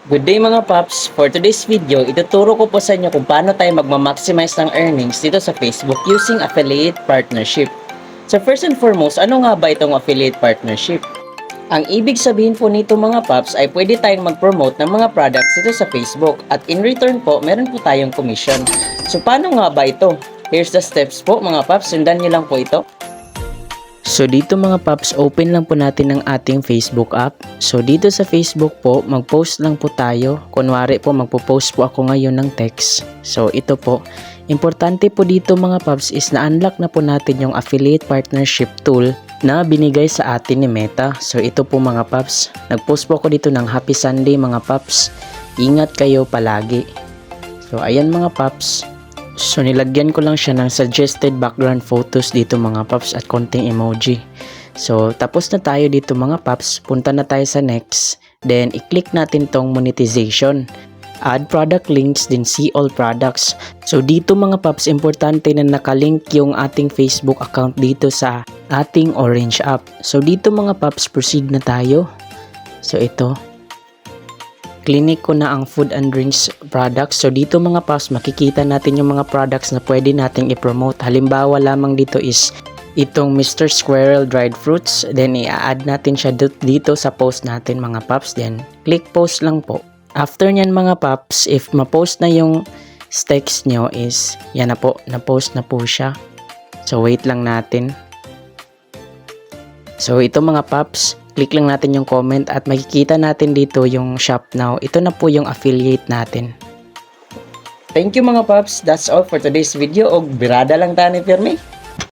Good day mga paps! For today's video, ituturo ko po sa inyo kung paano tayo magma-maximize ng earnings dito sa Facebook using affiliate partnership. So first and foremost, ano nga ba itong affiliate partnership? Ang ibig sabihin po nito mga paps ay pwede tayong mag-promote ng mga products dito sa Facebook at in return po, meron po tayong commission. So paano nga ba ito? Here's the steps po mga paps, sundan nyo lang po ito. So dito mga paps, open lang po natin ang ating Facebook app. So dito sa Facebook po, mag-post lang po tayo. Kunwari po, magpo-post po ako ngayon ng text. So ito po, importante po dito mga paps is na-unlock na po natin yung affiliate partnership tool na binigay sa atin ni Meta. So ito po mga paps, nag-post po ako dito ng Happy Sunday mga paps. Ingat kayo palagi. So ayan mga paps. So nilagyan ko lang siya ng suggested background photos dito mga paps at konting emoji. So tapos na tayo dito mga paps, punta na tayo sa next. Then i-click natin tong monetization. Add product links, then see all products. So dito mga paps, importante na nakalink yung ating Facebook account dito sa ating Orange app. So dito mga paps, proceed na tayo. So ito. Clinic ko na ang food and drinks products. So dito mga paps, makikita natin yung mga products na pwede nating i-promote. Halimbawa lamang dito is itong Mr. Squirrel dried fruits. Then i-add natin siya dito sa post natin mga paps. Then click post lang po. After nyan mga paps, if ma-post na yung text nyo is, yan na po, na-post na po siya. So wait lang natin. So ito mga paps, click lang natin yung comment at makikita natin dito yung shop now. Ito na po yung affiliate natin. Thank you mga paps. That's all for today's video. Og birada lang tayo ni Pirmi.